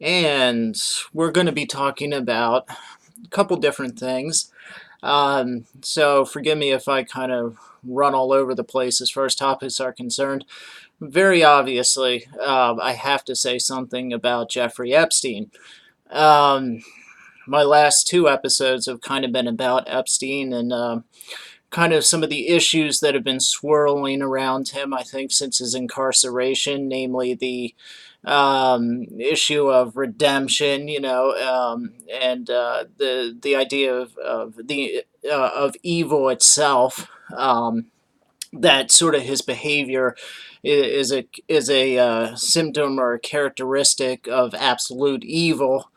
and we're going to be talking about a couple different things. So forgive me if I kind of run all over the place as far as topics are concerned. Very obviously, I have to say something about Jeffrey Epstein. Um, my last two episodes have kind of been about Epstein and kind of some of the issues that have been swirling around him, I think, since his incarceration, namely the issue of redemption, and the idea of evil itself. That sort of his behavior is a symptom or a characteristic of absolute evil.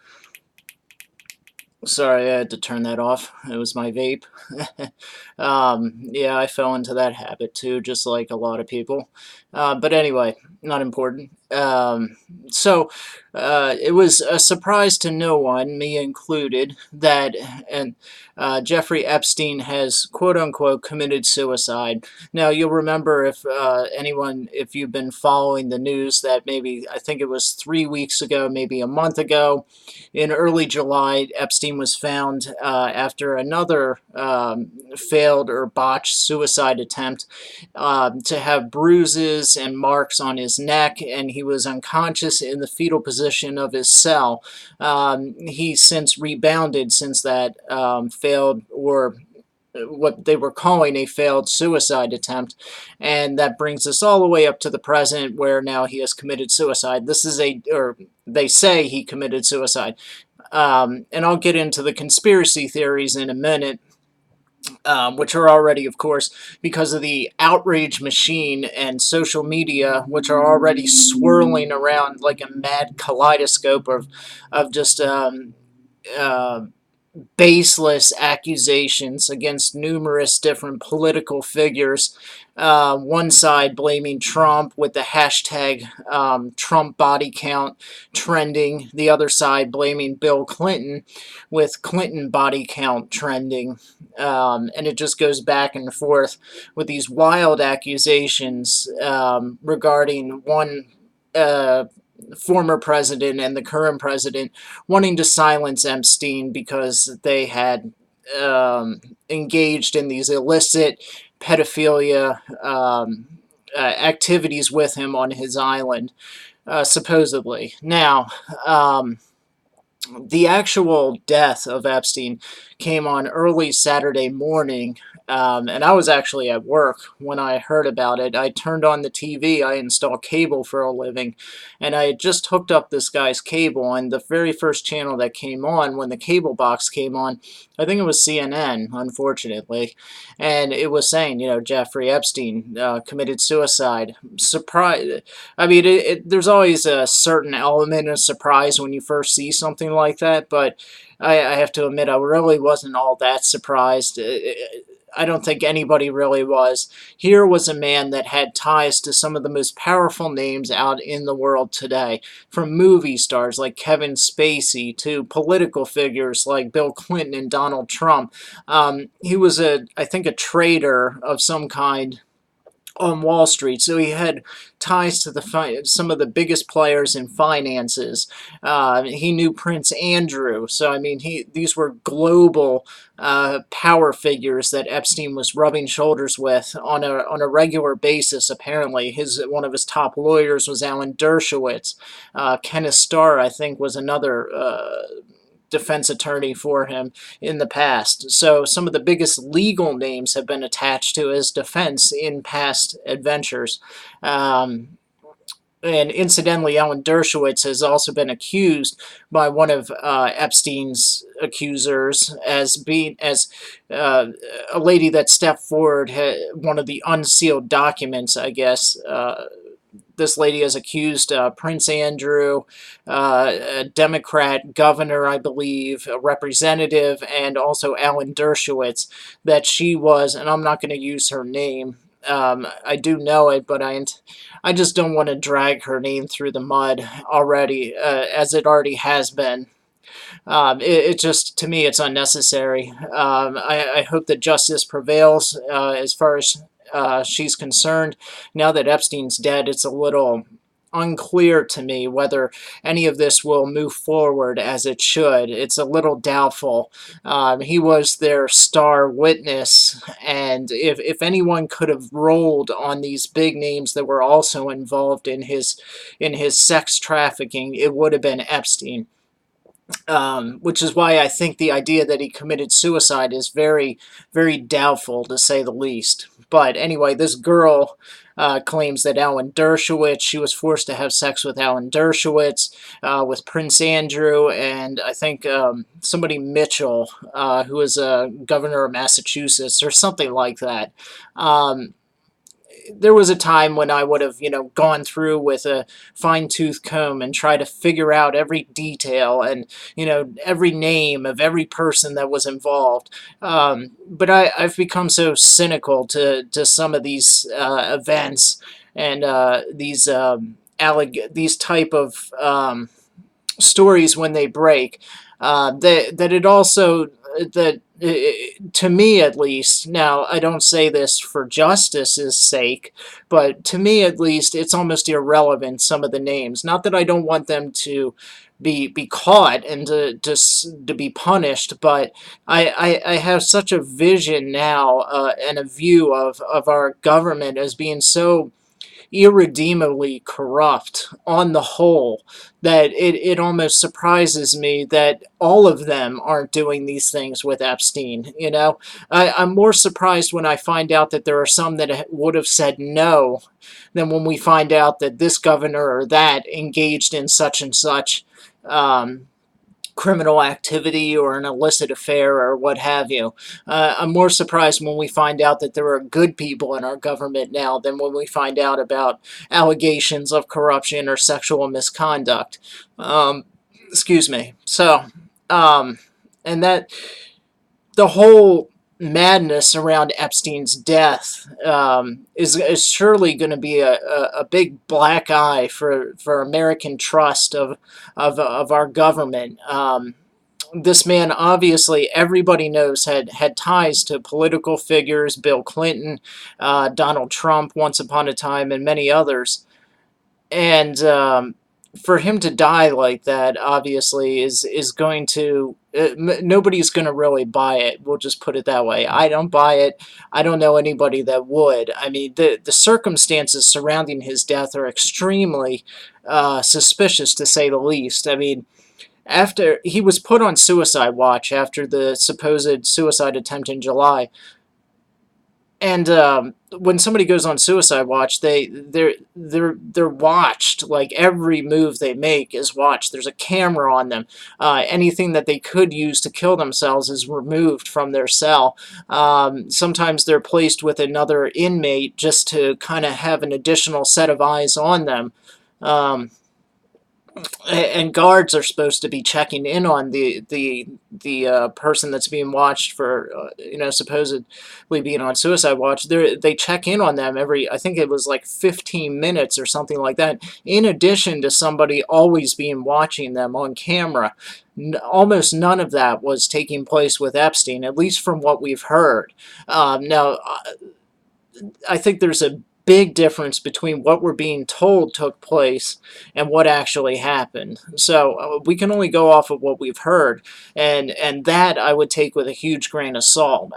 Sorry, I had to turn that off. It was my vape. Yeah, I fell into that habit too, just like a lot of people. But anyway, not important. So it was a surprise to no one, me included, that and Jeffrey Epstein has quote unquote committed suicide. Now you'll remember if you've been following the news, that maybe I think it was 3 weeks ago, maybe a month ago in early July, Epstein was found after another failed or botched suicide attempt to have bruises and marks on his neck, and he was unconscious in the fetal position of his cell. He's since rebounded since that failed or what they were calling a failed suicide attempt, and that brings us all the way up to the present where now he has committed suicide. Or they say he committed suicide. And I'll get into the conspiracy theories in a minute, which are already, of course, because of the outrage machine and social media, which are already swirling around like a mad kaleidoscope of just uh, baseless accusations against numerous different political figures. One side blaming Trump with the hashtag Trump body count trending, the other side blaming Bill Clinton with Clinton body count trending. And it just goes back and forth with these wild accusations regarding one former president and the current president wanting to silence Epstein because they had engaged in these illicit pedophilia activities with him on his island, supposedly. Now, the actual death of Epstein came on early Saturday morning, and I was actually at work when I heard about it. I turned on the TV, I install cable for a living, and I had just hooked up this guy's cable, and the very first channel that came on when the cable box came on, I think it was CNN, unfortunately, and it was saying, Jeffrey Epstein committed suicide. Surprise! I mean, there's always a certain element of surprise when you first see something like that, but I have to admit, I really wasn't all that surprised. I don't think anybody really was. Here was a man that had ties to some of the most powerful names out in the world today, from movie stars like Kevin Spacey to political figures like Bill Clinton and Donald Trump. He was, I think, a trader of some kind on Wall Street, so he had ties to some of the biggest players in finances. He knew Prince Andrew, so I mean, these were global power figures that Epstein was rubbing shoulders with on a regular basis. Apparently, one of his top lawyers was Alan Dershowitz. Kenneth Starr, I think, was another. Defense attorney for him in the past. So some of the biggest legal names have been attached to his defense in past adventures. And incidentally, Alan Dershowitz has also been accused by one of Epstein's accusers as being as a lady that stepped forward, one of the unsealed documents, I guess. This lady has accused Prince Andrew, a Democrat governor, I believe, a representative, and also Alan Dershowitz, that she was, and I'm not going to use her name. I do know it, but I just don't want to drag her name through the mud already, as it already has been. It just, to me, it's unnecessary. I hope that justice prevails as far as she's concerned. Now that Epstein's dead, it's a little unclear to me whether any of this will move forward as it should. It's a little doubtful. He was their star witness, and if anyone could have rolled on these big names that were also involved in his sex trafficking, it would have been Epstein. Which is why I think the idea that he committed suicide is very, very doubtful, to say the least. But anyway, this girl claims that Alan Dershowitz, she was forced to have sex with Alan Dershowitz, with Prince Andrew, and I think somebody Mitchell, who was a governor of Massachusetts, or something like that. Um, there was a time when I would have, gone through with a fine-tooth comb and try to figure out every detail and, every name of every person that was involved. But I've become so cynical to some of these events and these type of stories when they break, that it also that to me at least, now I don't say this for justice's sake, but to me at least it's almost irrelevant, some of the names. Not that I don't want them to be caught and to be punished, but I have such a vision now, and a view of our government as being so irredeemably corrupt on the whole that it almost surprises me that all of them aren't doing these things with Epstein. I'm more surprised when I find out that there are some that would have said no than when we find out that this governor or that engaged in such and such criminal activity or an illicit affair or what have you. I'm more surprised when we find out that there are good people in our government now than when we find out about allegations of corruption or sexual misconduct. Um, excuse me. So, and that the whole madness around Epstein's death is surely going to be a big black eye for American trust of our government. This man, obviously everybody knows, had ties to political figures: Bill Clinton, Donald Trump once upon a time, and many others. And for him to die like that, obviously, is going to nobody's going to really buy it. We'll just put it that way. I don't buy it. I don't know anybody that would. I mean, the circumstances surrounding his death are extremely suspicious, to say the least. I mean, after he was put on suicide watch after the supposed suicide attempt in July, and when somebody goes on suicide watch, they're watched. Like, every move they make is watched. There's a camera on them. Anything that they could use to kill themselves is removed from their cell. Sometimes they're placed with another inmate just to kind of have an additional set of eyes on them. Um, and guards are supposed to be checking in on the person that's being watched for supposedly being on suicide watch. They check in on them every, I think it was like 15 minutes or something like that, in addition to somebody always being watching them on camera. Almost none of that was taking place with Epstein, at least from what we've heard. Now, I think there's a big difference between what we're being told took place and what actually happened. So we can only go off of what we've heard, and that I would take with a huge grain of salt.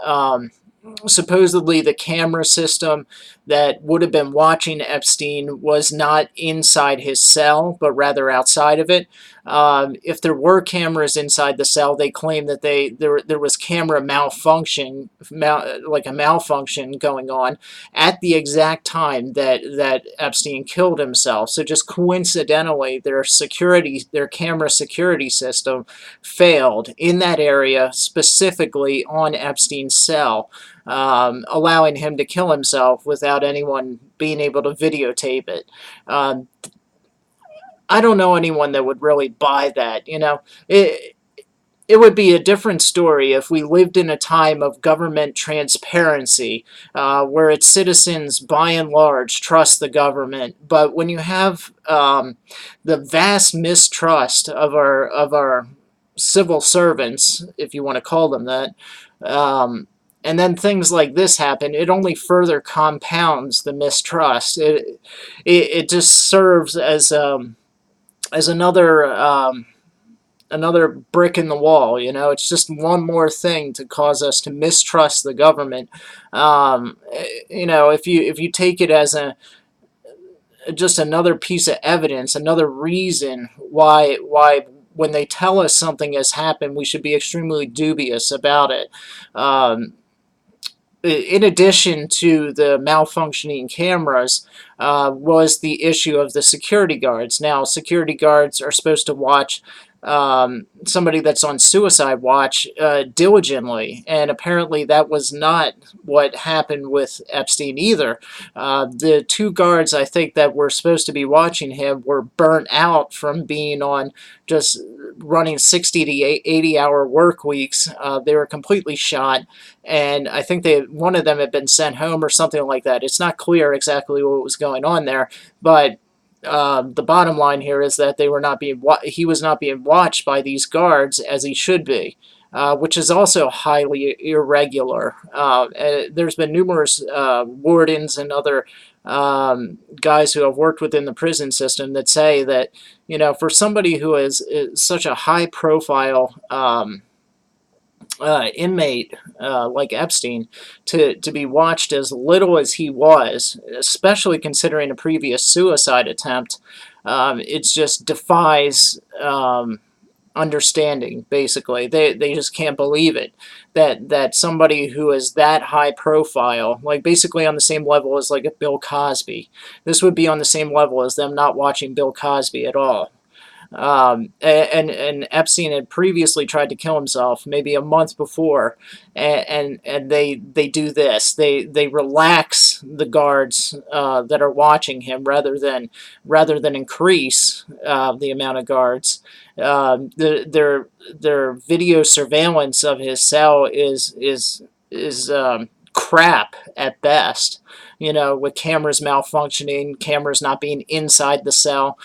Supposedly the camera system that would have been watching Epstein was not inside his cell, but rather outside of it. If there were cameras inside the cell, they claim that there was camera malfunction, like a malfunction going on at the exact time that Epstein killed himself. So just coincidentally, their camera security system failed in that area, specifically on Epstein's cell, allowing him to kill himself without anyone being able to videotape it. Um, I don't know anyone that would really buy that. It would be a different story if we lived in a time of government transparency, where its citizens, by and large, trust the government. But when you have the vast mistrust of our civil servants, if you want to call them that, um, and then things like this happen, it only further compounds the mistrust. It just serves as another brick in the wall. You know, it's just one more thing to cause us to mistrust the government. You know, if you take it as a just another piece of evidence, another reason why when they tell us something has happened, we should be extremely dubious about it. Um, in addition to the malfunctioning cameras, was the issue of the security guards. Now, security guards are supposed to watch somebody that's on suicide watch diligently, and apparently that was not what happened with Epstein either. The two guards, I think, that were supposed to be watching him were burnt out from being on just running 60 to 80-hour work weeks. They were completely shot, and I think one of them had been sent home or something like that. It's not clear exactly what was going on there, but the bottom line here is that he was not being watched by these guards as he should be, which is also highly irregular. There's been numerous wardens and other guys who have worked within the prison system that say that, you know, for somebody who is such a high profile inmate like Epstein to be watched as little as he was, especially considering a previous suicide attempt, it just defies understanding. Basically, they just can't believe it that somebody who is that high profile, like basically on the same level as like a Bill Cosby, this would be on the same level as them not watching Bill Cosby at all. And Epstein had previously tried to kill himself maybe a month before, and they do this. They relax the guards that are watching him rather than increase the amount of guards. Their video surveillance of his cell is crap at best. You know, with cameras malfunctioning, cameras not being inside the cell.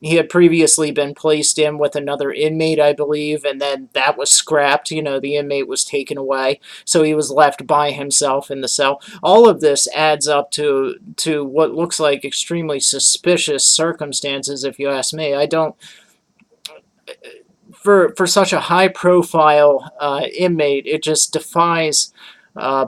He had previously been placed in with another inmate, I believe, and then that was scrapped. You know, the inmate was taken away, so he was left by himself in the cell. All of this adds up to what looks like extremely suspicious circumstances, if you ask me. I don't for such a high profile inmate, it just defies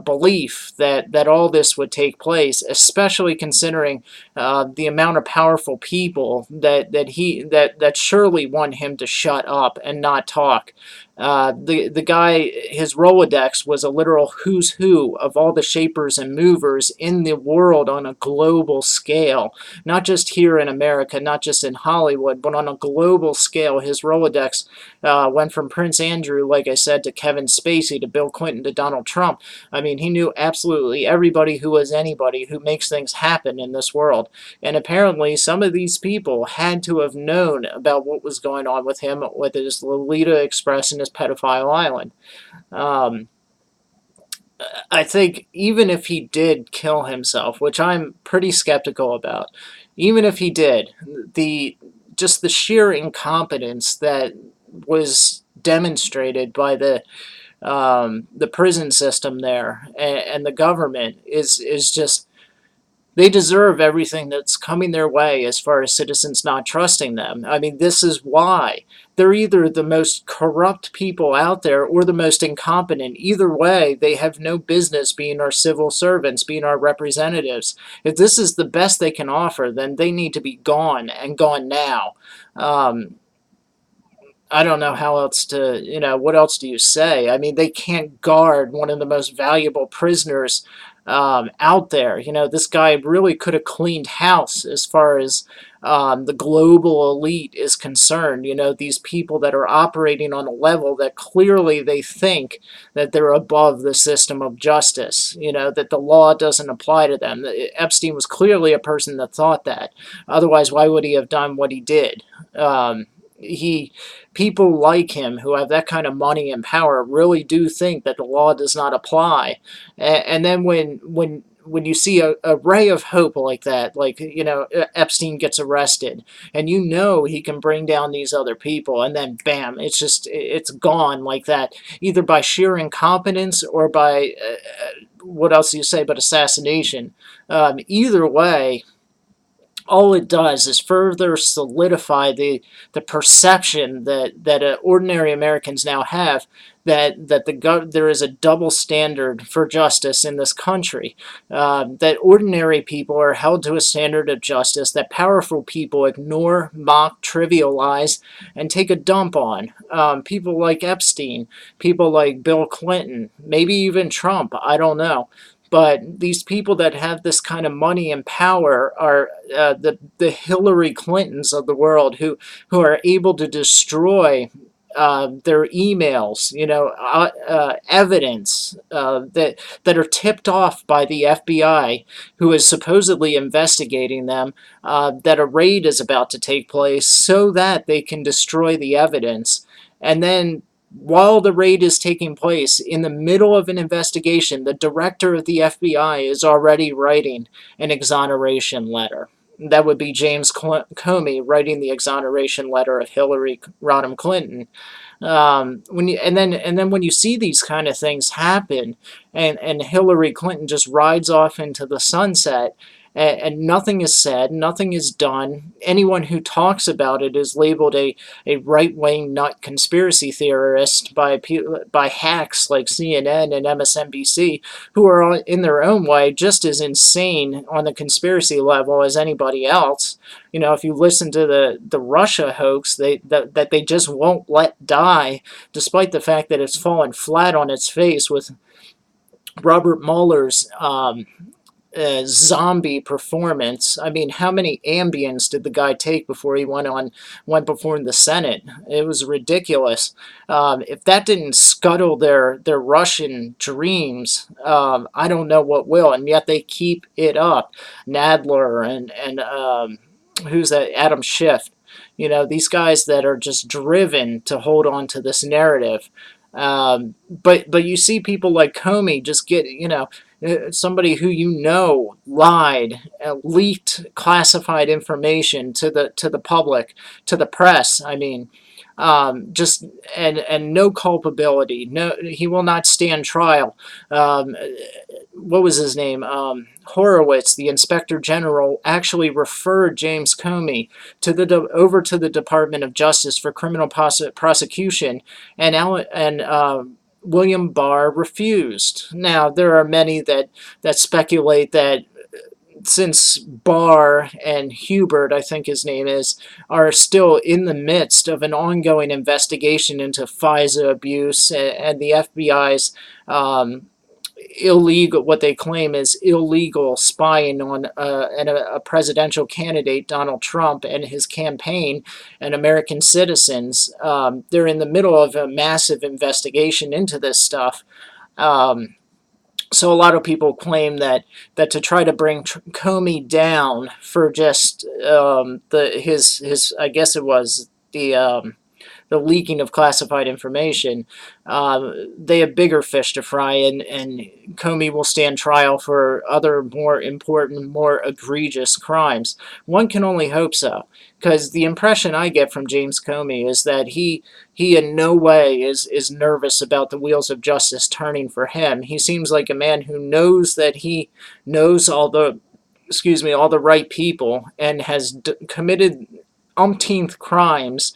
belief that all this would take place, especially considering the amount of powerful people that surely want him to shut up and not talk. The guy, his Rolodex was a literal who's who of all the shapers and movers in the world on a global scale, not just here in America, not just in Hollywood, but on a global scale. His Rolodex went from Prince Andrew, like I said, to Kevin Spacey, to Bill Clinton, to Donald Trump. I mean, he knew absolutely everybody who was anybody who makes things happen in this world. And apparently, some of these people had to have known about what was going on with him, with his Lolita Express and his pedophile island. Um, I think even if he did kill himself, which I'm pretty skeptical about, even if he did, the just the sheer incompetence that was demonstrated by the prison system there and the government is just, they deserve everything that's coming their way as far as citizens not trusting them. I mean, this is why. They're either the most corrupt people out there or the most incompetent. Either way, they have no business being our civil servants, being our representatives. If this is the best they can offer, then they need to be gone, and gone now. Um, I don't know how else to, what else do you say? I mean, they can't guard one of the most valuable prisoners out there. You know, this guy really could have cleaned house as far as the global elite is concerned. You know, these people that are operating on a level that clearly they think that they're above the system of justice, you know, that the law doesn't apply to them. Epstein was clearly a person that thought that. Otherwise, why would he have done what he did? He People like him who have that kind of money and power really do think that the law does not apply. And then when you see a ray of hope like that, like, Epstein gets arrested, and he can bring down these other people, and then bam, it's gone like that, either by sheer incompetence or by what else do you say but assassination. Either way, all it does is further solidify the perception that ordinary Americans now have that there is a double standard for justice in this country. That ordinary people are held to a standard of justice that powerful people ignore, mock, trivialize, and take a dump on. People like Epstein, people like Bill Clinton, maybe even Trump. I don't know. But these people that have this kind of money and power are the Hillary Clintons of the world, who are able to destroy their emails, evidence that are tipped off by the FBI, who is supposedly investigating them, that a raid is about to take place, so that they can destroy the evidence. And then, while the raid is taking place, in the middle of an investigation, the director of the FBI is already writing an exoneration letter. That would be James Comey writing the exoneration letter of Hillary Rodham Clinton. And then when you see these kind of things happen, and Hillary Clinton just rides off into the sunset, and nothing is said, nothing is done. Anyone who talks about it is labeled a right-wing nut conspiracy theorist by hacks like CNN and MSNBC, who are in their own way just as insane on the conspiracy level as anybody else. If you listen to the Russia hoax, that they just won't let die, despite the fact that it's fallen flat on its face with Robert Mueller's zombie performance. I mean, how many Ambiens did the guy take before he went before the Senate? It was ridiculous. If that didn't scuttle their Russian dreams, I don't know what will. And yet they keep it up. Nadler and who's that? Adam Schiff. These guys that are just driven to hold on to this narrative. But you see people like Comey just get, somebody who lied, leaked classified information to the public, to the press. I mean, just and no culpability. No, he will not stand trial. What was his name? Horowitz, the inspector general, actually referred James Comey over to the Department of Justice for criminal prosecution, and William Barr refused. Now, there are many that speculate that since Barr and Hubert, I think his name is, are still in the midst of an ongoing investigation into FISA abuse and the FBI's illegal, what they claim is illegal spying on a presidential candidate, Donald Trump, and his campaign and American citizens. They're in the middle of a massive investigation into this stuff. So a lot of people claim that to try to bring Comey down for just his I guess it was the leaking of classified information, they have bigger fish to fry, and Comey will stand trial for other more important, more egregious crimes. One can only hope so, because the impression I get from James Comey is that he in no way is nervous about the wheels of justice turning for him. He seems like a man who knows that he knows all the right people, and has committed umpteenth crimes,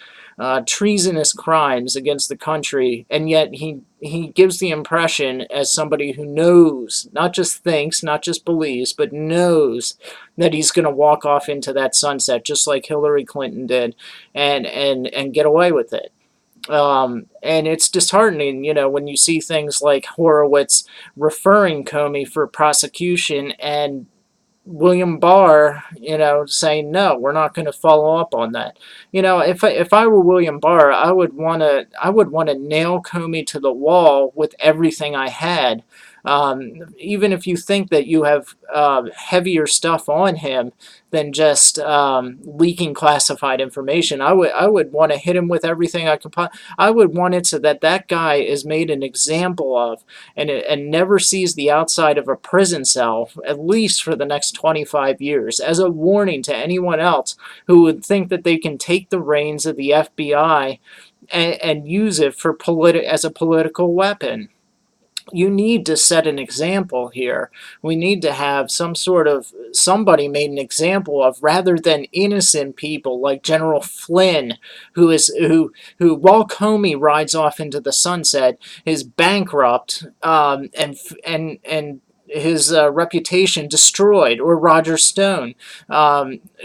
treasonous crimes against the country, and yet he gives the impression as somebody who knows, not just thinks, not just believes, but knows that he's going to walk off into that sunset just like Hillary Clinton did, and get away with it. And it's disheartening, when you see things like Horowitz referring Comey for prosecution, and William Barr, saying no, we're not going to follow up on that. If I were William Barr, I would want to nail Comey to the wall with everything I had. Even if you think that you have heavier stuff on him than just leaking classified information, I would want to hit him with everything I could. I would want it so that that guy is made an example of, and never sees the outside of a prison cell, at least for the next 25 years, as a warning to anyone else who would think that they can take the reins of the FBI and use it for as a political weapon. You need to set an example here. We need to have some sort of somebody made an example of, rather than innocent people like General Flynn, who while Comey rides off into the sunset is bankrupt, and his reputation destroyed, or Roger Stone,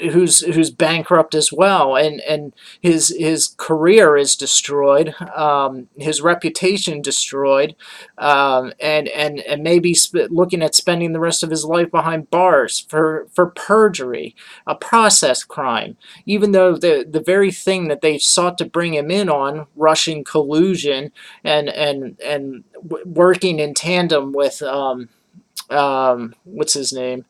who's bankrupt as well, and his career is destroyed, his reputation destroyed, and maybe looking at spending the rest of his life behind bars for perjury, a process crime, even though the very thing that they sought to bring him in on, Russian collusion and working in tandem with what's his name,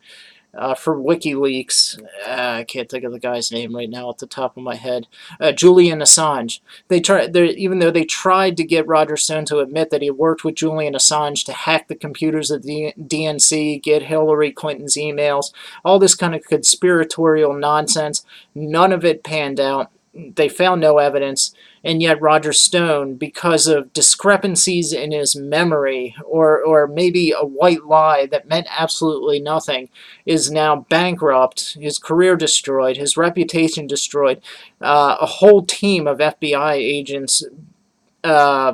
for WikiLeaks. I can't think of the guy's name right now at the top of my head. Julian Assange. Even though they tried to get Roger Stone to admit that he worked with Julian Assange to hack the computers of the DNC, get Hillary Clinton's emails, all this kind of conspiratorial nonsense, none of it panned out. They found no evidence, and yet Roger Stone, because of discrepancies in his memory, or maybe a white lie that meant absolutely nothing, is now bankrupt, his career destroyed, his reputation destroyed. A whole team of FBI agents uh,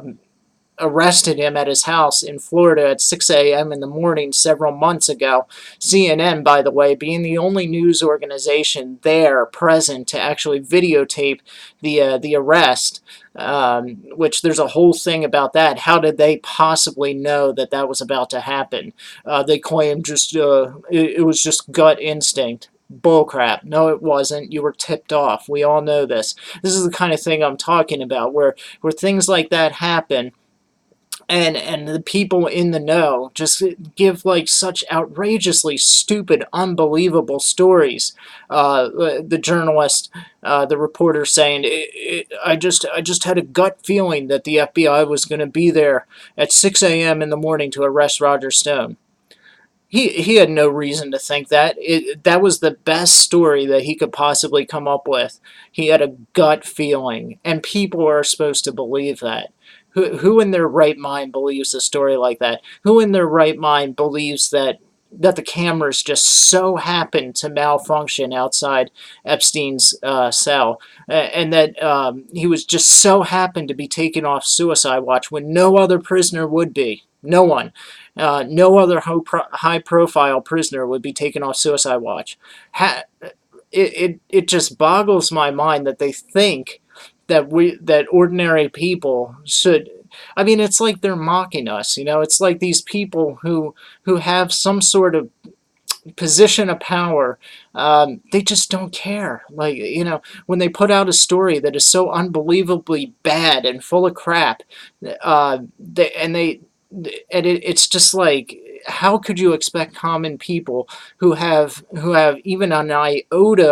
arrested him at his house in Florida at 6 a.m. in the morning several months ago. CNN, by the way, being the only news organization there present to actually videotape the arrest, which there's a whole thing about that. How did they possibly know that that was about to happen? They claim it was just gut instinct. Bullcrap. No, it wasn't. You were tipped off. We all know this. This is the kind of thing I'm talking about, where things like that happen, and the people in the know just give like such outrageously stupid, unbelievable stories. The journalist, the reporter saying, I just had a gut feeling that the FBI was going to be there at 6 a.m. in the morning to arrest Roger Stone. He had no reason to think that. That was the best story that he could possibly come up with. He had a gut feeling, and people are supposed to believe that. Who in their right mind believes a story like that? Who in their right mind believes that the cameras just so happened to malfunction outside Epstein's cell, and that he was just so happened to be taken off suicide watch when no other prisoner would be? No one. No other high-profile prisoner would be taken off suicide watch. It just boggles my mind that they think that ordinary people should. I mean, it's like they're mocking us. It's like these people who have some sort of position of power, they just don't care. Like, when they put out a story that is so unbelievably bad and full of crap, it's just like, how could you expect common people who have even an iota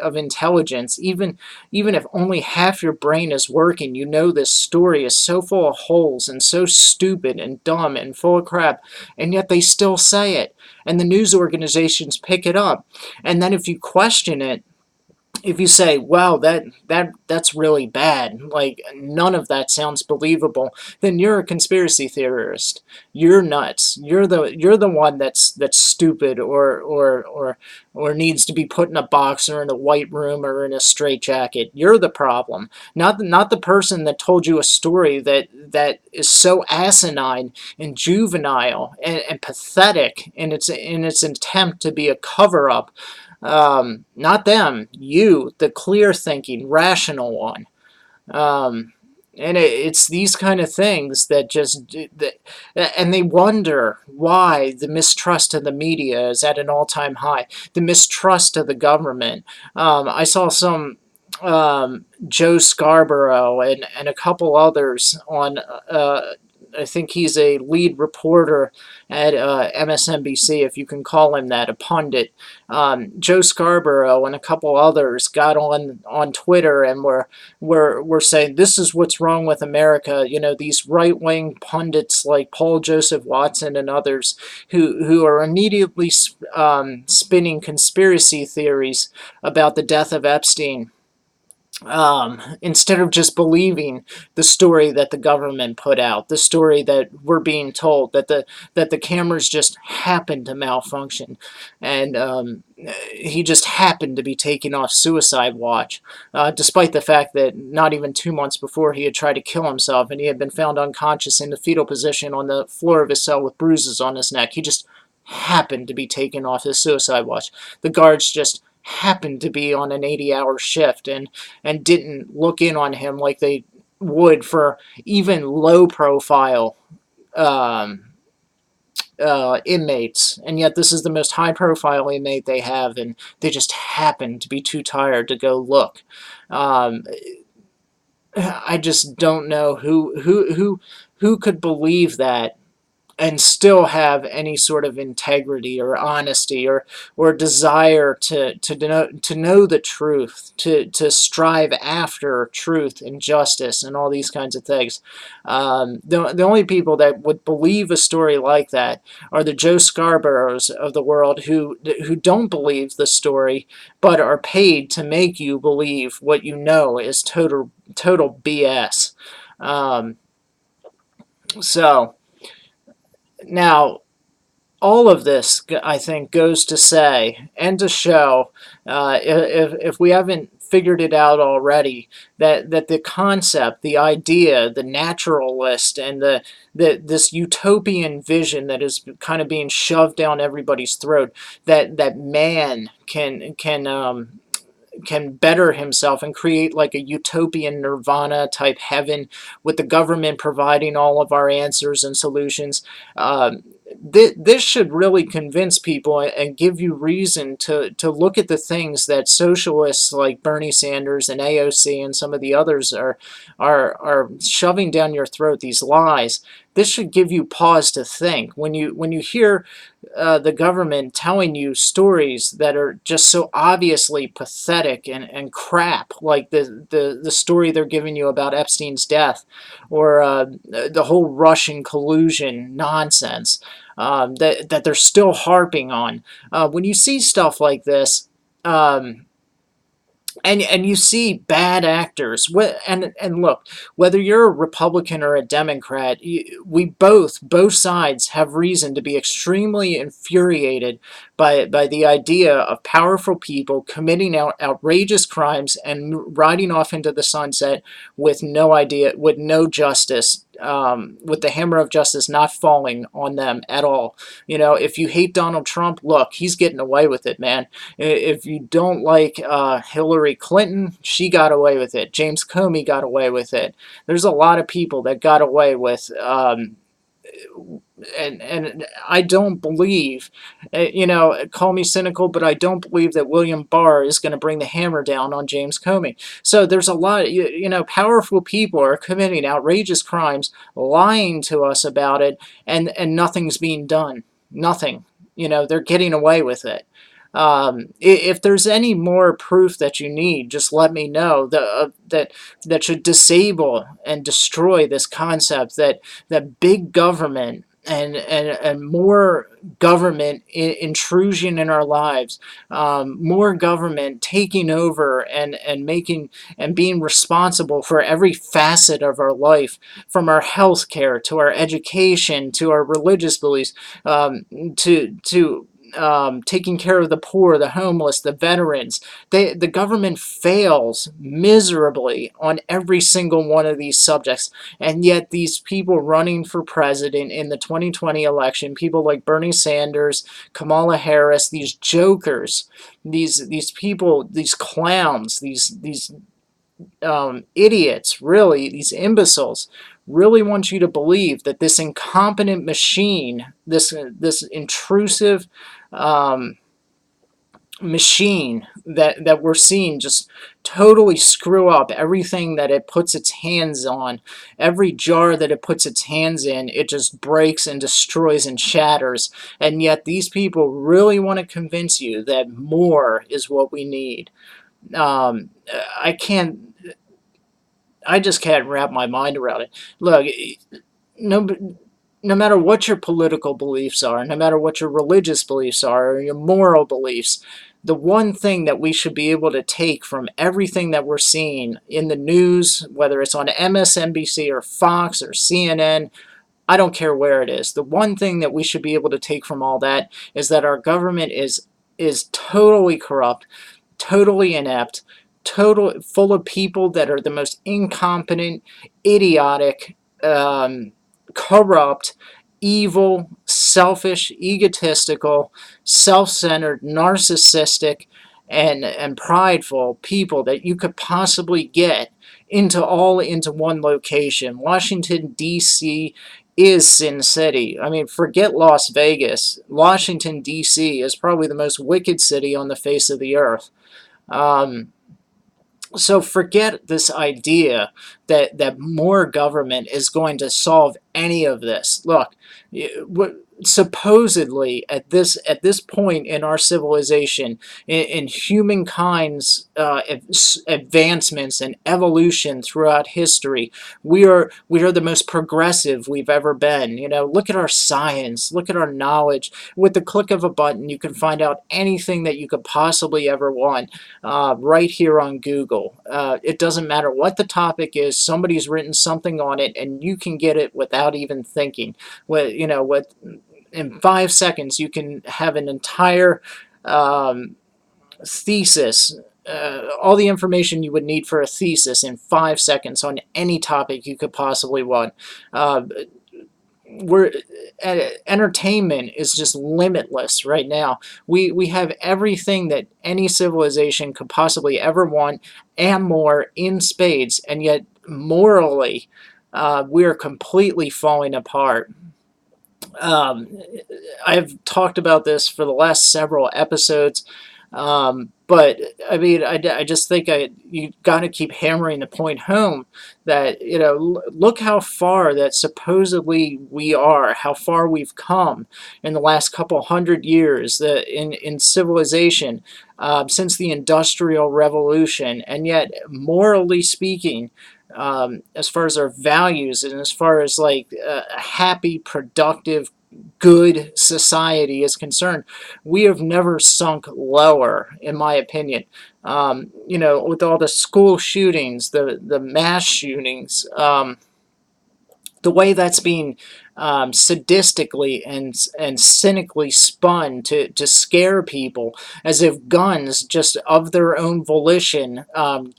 of intelligence, even if only half your brain is working, this story is so full of holes and so stupid and dumb and full of crap, and yet they still say it, and the news organizations pick it up, and then if you question it, if you say, "Wow, that's really bad," like none of that sounds believable, then you're a conspiracy theorist. You're nuts. You're the one that's stupid, or needs to be put in a box or in a white room or in a straitjacket. You're the problem, not the person that told you a story that is so asinine and juvenile and pathetic in its attempt to be a cover up. Not them, you, the clear thinking, rational one. And it's these kind of things that and they wonder why the mistrust of the media is at an all-time high, the mistrust of the government. I saw some Joe Scarborough and a couple others on I think he's a lead reporter at MSNBC, if you can call him that, a pundit. Joe Scarborough and a couple others got on Twitter and were saying this is what's wrong with America. You know, these right wing pundits like Paul Joseph Watson and others who are immediately spinning conspiracy theories about the death of Epstein, instead of just believing the story that the government put out, the story that we're being told, that the cameras just happened to malfunction, and he just happened to be taken off suicide watch, despite the fact that not even 2 months before he had tried to kill himself, and he had been found unconscious in the fetal position on the floor of his cell with bruises on his neck. He just happened to be taken off his suicide watch. The guards just happened to be on an 80-hour shift and didn't look in on him like they would for even low profile um, inmates. And yet this is the most high profile inmate they have, and they just happen to be too tired to go look. Um, I just don't know who could believe that and still have any sort of integrity or honesty or desire to know the truth, to strive after truth and justice and all these kinds of things. The only people that would believe a story like that are the Joe Scarboroughs of the world who don't believe the story but are paid to make you believe what you know is total BS. Um, so now all of this, I think, goes to say and to show, if we haven't figured it out already, that the concept, the idea, the naturalist, and this utopian vision that is kind of being shoved down everybody's throat, that man can better himself and create like a utopian nirvana type heaven with the government providing all of our answers and solutions. This should really convince people and give you reason to look at the things that socialists like Bernie Sanders and AOC and some of the others are shoving down your throat, these lies. This should give you pause to think when you hear the government telling you stories that are just so obviously pathetic and crap, like the story they're giving you about Epstein's death, or the whole Russian collusion nonsense, that they're still harping on. When you see stuff like this, um, and you see bad actors, and look, whether you're a Republican or a Democrat, we both sides have reason to be extremely infuriated by the idea of powerful people committing outrageous crimes and riding off into the sunset with no idea, with no justice, with the hammer of justice not falling on them at all. You know, if you hate Donald Trump, look, he's getting away with it, man. If you don't like Hillary Clinton, she got away with it. James Comey got away with it. There's a lot of people that got away with, and I don't believe, call me cynical, but I don't believe that William Barr is going to bring the hammer down on James Comey. So there's a lot, powerful people are committing outrageous crimes, lying to us about it, and nothing's being done. Nothing. They're getting away with it. If there's any more proof that you need, just let me know that should disable and destroy this concept that big government and more government intrusion in our lives, more government taking over and making and being responsible for every facet of our life, from our health care to our education to our religious beliefs, to taking care of the poor, the homeless, the veterans. The government fails miserably on every single one of these subjects. And yet these people running for president in the 2020 election, people like Bernie Sanders, Kamala Harris, these jokers, these people, these clowns, these idiots, really, these imbeciles, really want you to believe that this incompetent machine, this intrusive, um, machine that we're seeing just totally screw up everything that it puts its hands on. Every jar that it puts its hands in, it just breaks and destroys and shatters. And yet these people really want to convince you that more is what we need. um, I can't. I just can't wrap my mind around it. Look, no, no matter what your political beliefs are, no matter what your religious beliefs are, or your moral beliefs, the one thing that we should be able to take from everything that we're seeing in the news, whether it's on MSNBC or Fox or CNN, I don't care where it is. The one thing that we should be able to take from all that is that our government is totally corrupt, totally inept, total full of people that are the most incompetent, idiotic, corrupt, evil, selfish, egotistical, self-centered, narcissistic, and prideful people that you could possibly get into one location. Washington D.C. is Sin City. I mean, forget Las Vegas. Washington D.C. is probably the most wicked city on the face of the earth. Um, so forget this idea that more government is going to solve any of this. Look, supposedly at this point in our civilization, in humankind's advancements and evolution throughout history, we are the most progressive we've ever been. You know, look at our science, look at our knowledge. With the click of a button, you can find out anything that you could possibly ever want right here on Google. It doesn't matter what the topic is, somebody's written something on it, and you can get it without even thinking. In 5 seconds, you can have an entire um, thesis. All the information you would need for a thesis in 5 seconds on any topic you could possibly want. Uh, we're Entertainment is just limitless right now. We have everything that any civilization could possibly ever want and more in spades, and yet morally, we're completely falling apart. um, I've talked about this for the last several episodes, but I mean, I just think you got to keep hammering the point home that, look how far that supposedly we are, how far we've come in the last couple hundred years in civilization, since the Industrial Revolution, and yet morally speaking, as far as our values and as far as like a happy, productive, good society is concerned, we have never sunk lower, in my opinion. With all the school shootings, the mass shootings, the way that's being sadistically and cynically spun to scare people, as if guns just of their own volition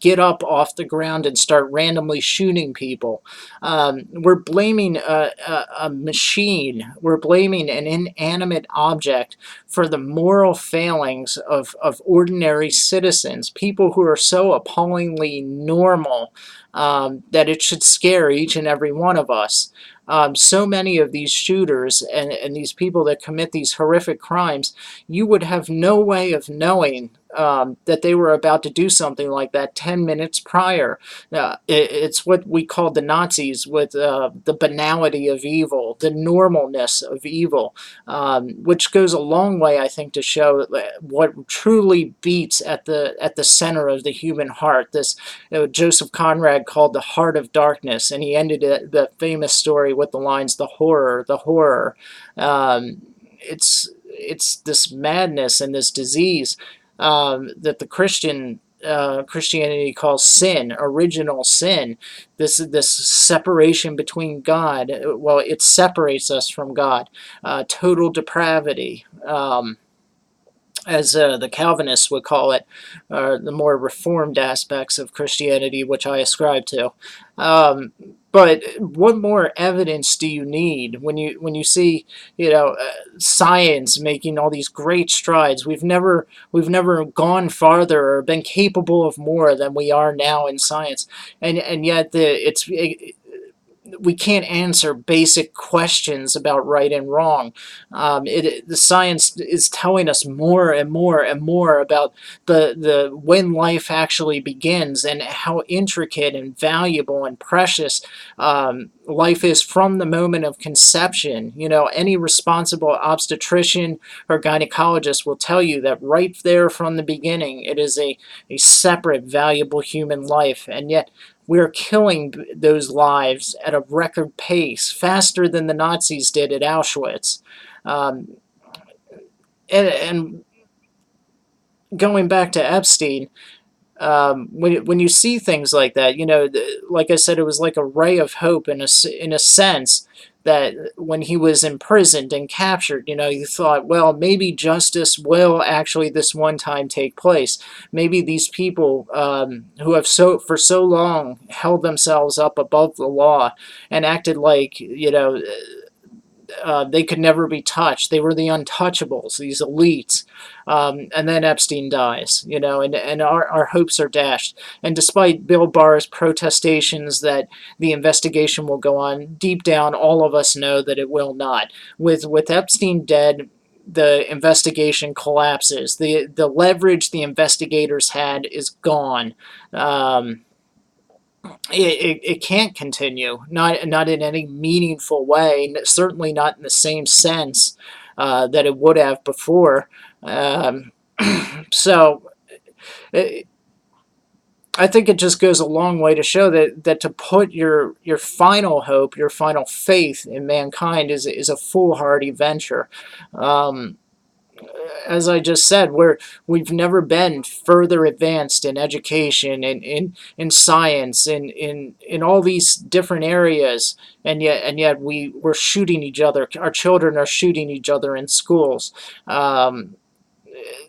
get up off the ground and start randomly shooting people. We're blaming a machine, we're blaming an inanimate object for the moral failings of ordinary citizens, people who are so appallingly normal that it should scare each and every one of us. So many of these shooters and these people that commit these horrific crimes, you would have no way of knowing that they were about to do something like that 10 minutes prior. It's what we called the Nazis with the banality of evil, the normalness of evil, which goes a long way, I think, to show what truly beats at the center of the human heart. This Joseph Conrad called the heart of darkness, and he ended the famous story with the lines, "The horror, the horror." It's this madness and this disease that the Christianity calls sin, original sin. This separation between God. Well, it separates us from God. Total depravity. As the Calvinists would call it, the more reformed aspects of Christianity, which I ascribe to. But what more evidence do you need when you see science making all these great strides? We've never gone farther or been capable of more than we are now in science, and yet we can't answer basic questions about right and wrong. The science is telling us more and more and more about the when life actually begins and how intricate and valuable and precious life is from the moment of conception. You know, any responsible obstetrician or gynecologist will tell you that right there from the beginning, it is a separate, valuable human life, and yet we're killing those lives at a record pace, faster than the Nazis did at Auschwitz. Um, and going back to Epstein, when you see things like that, you know, like I said, it was like a ray of hope in a sense that when he was imprisoned and captured, you know, you thought, well, maybe justice will actually this one time take place. Maybe these people who have for so long held themselves up above the law and acted like, you know, they could never be touched. They were the untouchables, these elites. And then Epstein dies, you know, and our hopes are dashed. And despite Bill Barr's protestations that the investigation will go on, deep down, all of us know that it will not. With Epstein dead, the investigation collapses. The leverage the investigators had is gone. It can't continue, not in any meaningful way, certainly not in the same sense that it would have before. Um, so it, I think it just goes a long way to show that to put your final hope, your final faith in mankind is a foolhardy venture. Um, as I just said, we've never been further advanced in education, in science, in all these different areas, and yet we're shooting each other. Our children are shooting each other in schools. Um,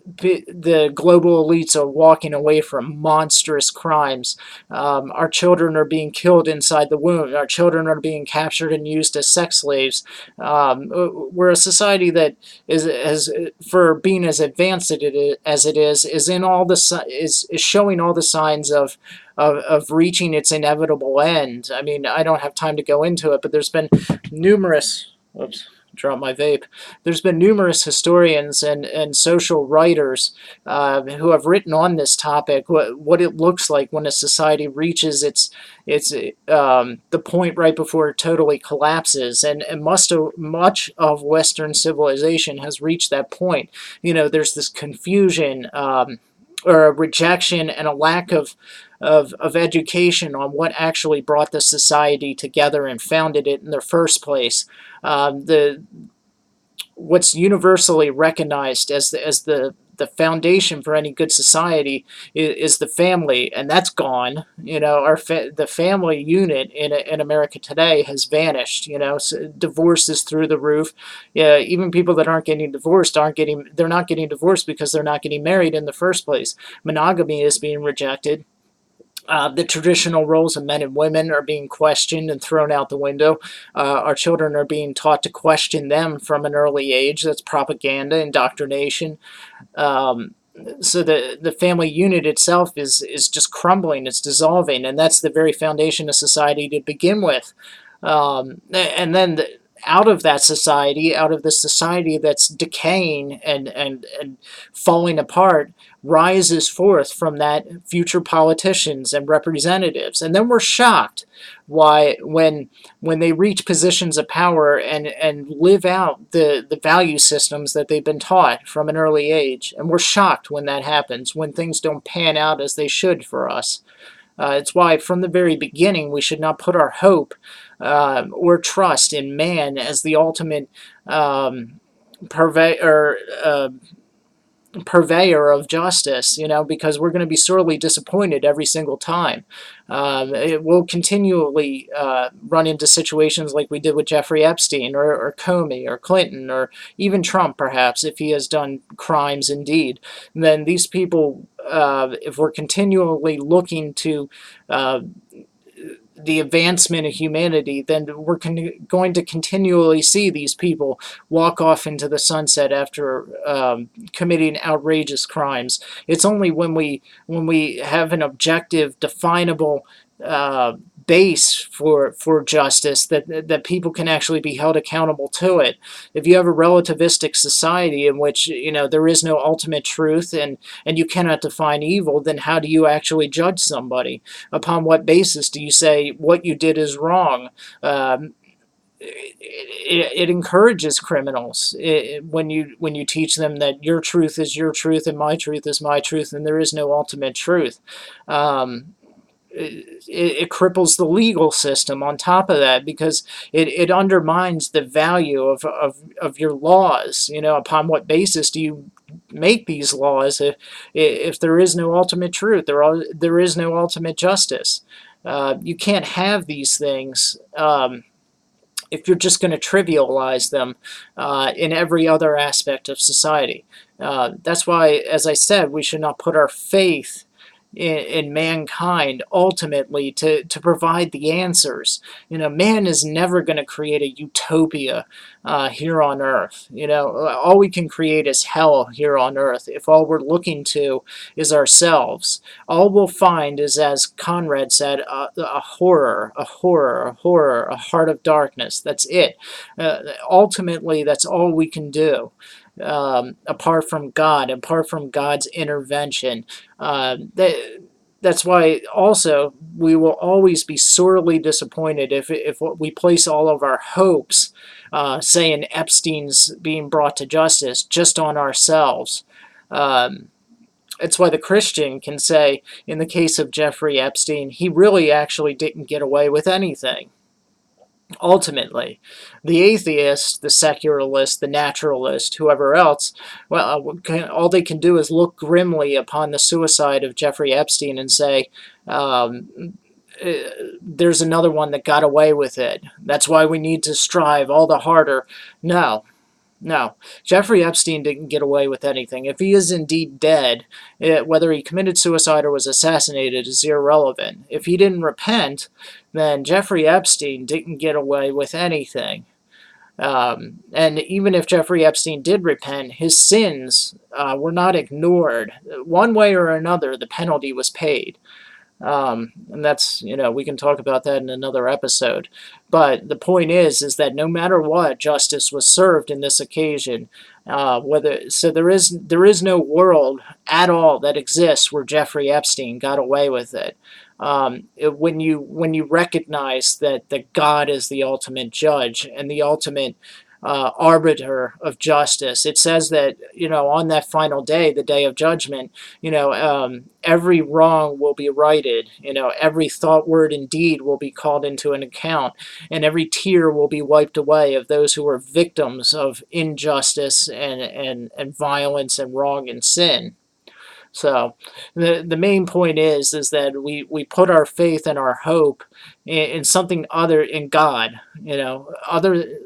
the global elites are walking away from monstrous crimes. Our children are being killed inside the womb. Our children are being captured and used as sex slaves. We're a society that is for being as advanced as it is in all the is showing all the signs of reaching its inevitable end. I mean, I don't have time to go into it, but there's been numerous. Oops, drop my vape. There's been numerous historians and social writers who have written on this topic, what it looks like when a society reaches its the point right before it totally collapses, and much of Western civilization has reached that point. You know, there's this confusion. Or a rejection and a lack of education on what actually brought the society together and founded it in the first place. The what's universally recognized as the foundation for any good society is the family, and that's gone. You know, the family unit in America today has vanished. You know, so divorce is through the roof. Yeah, even people that aren't getting divorced they're not getting divorced because they're not getting married in the first place. Monogamy is being rejected. The traditional roles of men and women are being questioned and thrown out the window. Our children are being taught to question them from an early age. That's propaganda, indoctrination. Um, so the family unit itself is just crumbling. It's dissolving, and that's the very foundation of society to begin with. And then out of that society, out of the society that's decaying and falling apart, rises forth from that future politicians and representatives. And then we're shocked why when they reach positions of power and live out the value systems that they've been taught from an early age. And we're shocked when that happens, when things don't pan out as they should for us. It's why, from the very beginning, we should not put our hope or trust in man as the ultimate purveyor, purveyor of justice, you know, because we're going to be sorely disappointed every single time. It will continually run into situations like we did with Jeffrey Epstein or Comey or Clinton or even Trump, perhaps, if he has done crimes indeed. And then these people, if we're continually looking to the advancement of humanity, then we're going to continually see these people walk off into the sunset after committing outrageous crimes. It's only when we have an objective, definable base for justice, that people can actually be held accountable to it. If you have a relativistic society in which, there is no ultimate truth, and you cannot define evil, then how do you actually judge somebody? Upon what basis do you say what you did is wrong? It encourages criminals, when you teach them that your truth is your truth and my truth is my truth, and there is no ultimate truth. Um, it cripples the legal system on top of that, because it undermines the value of your laws. Upon what basis do you make these laws if there is no ultimate truth, there is no ultimate justice? You can't have these things if you're just going to trivialize them in every other aspect of society. That's why, as I said, we should not put our faith in mankind ultimately to provide the answers. Man is never going to create a utopia here on earth. All we can create is hell here on earth if all we're looking to is ourselves. All we'll find is, as Conrad said, a horror, a horror, a horror, a heart of darkness. That's it. Ultimately, that's all we can do. Apart from God, apart from God's intervention. That's why also we will always be sorely disappointed if we place all of our hopes, say in Epstein's being brought to justice, just on ourselves. It's why the Christian can say, in the case of Jeffrey Epstein, he really actually didn't get away with anything. Ultimately, the atheist, the secularist, the naturalist, whoever else, well, all they can do is look grimly upon the suicide of Jeffrey Epstein and say, there's another one that got away with it. That's why we need to strive all the harder. No, no, Jeffrey Epstein didn't get away with anything. If he is indeed dead, whether he committed suicide or was assassinated is irrelevant. If he didn't repent, then Jeffrey Epstein didn't get away with anything. And even if Jeffrey Epstein did repent, his sins were not ignored. One way or another, the penalty was paid. And that's, we can talk about that in another episode. But the point is that no matter what, justice was served in this occasion. There is no world at all that exists where Jeffrey Epstein got away with it. When you recognize that God is the ultimate judge and the ultimate arbiter of justice. It says that, on that final day, the day of judgment, every wrong will be righted. Every thought, word, and deed will be called into an account, and every tear will be wiped away of those who were victims of injustice and violence and wrong and sin. So the main point is that we put our faith and our hope in something other, in God, other,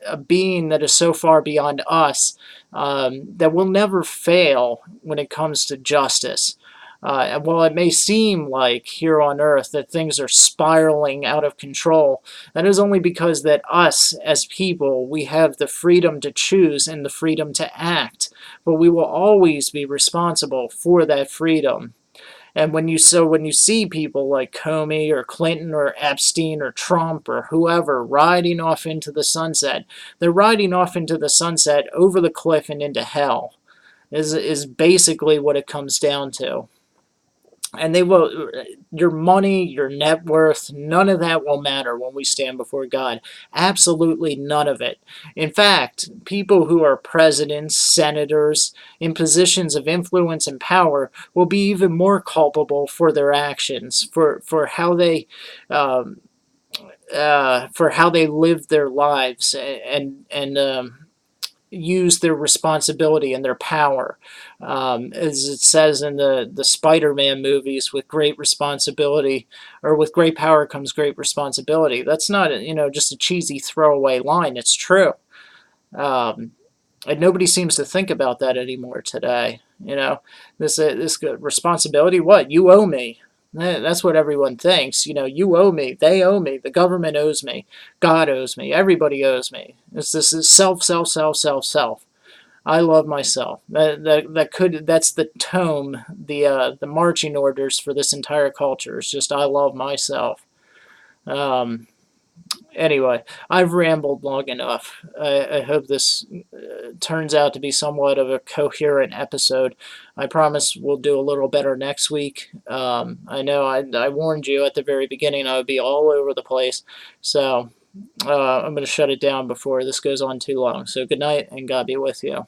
a being that is so far beyond us, that will never fail when it comes to justice. And while it may seem like here on earth that things are spiraling out of control, that is only because that us as people, we have the freedom to choose and the freedom to act, but we will always be responsible for that freedom. And when you see people like Comey or Clinton or Epstein or Trump or whoever riding off into the sunset, they're riding off into the sunset over the cliff and into hell. Is basically what it comes down to. And they will, your money, your net worth, none of that will matter when we stand before God. Absolutely none of it. In fact, people who are presidents, senators, in positions of influence and power will be even more culpable for their actions, for how they live their lives and use their responsibility and their power. As it says in the Spider-Man movies, with great responsibility, or with great power comes great responsibility. That's not, just a cheesy throwaway line. It's true. Um, and nobody seems to think about that anymore today. This responsibility, what? You owe me. That's what everyone thinks. You owe me. They owe me. The government owes me. God owes me. Everybody owes me. It's this is self, self, self, self, self. I love myself. That's the tome, the marching orders for this entire culture. It's just I love myself. Um, anyway, I've rambled long enough. I hope this turns out to be somewhat of a coherent episode. I promise we'll do a little better next week. I know I warned you at the very beginning I would be all over the place. So I'm going to shut it down before this goes on too long. So good night and God be with you.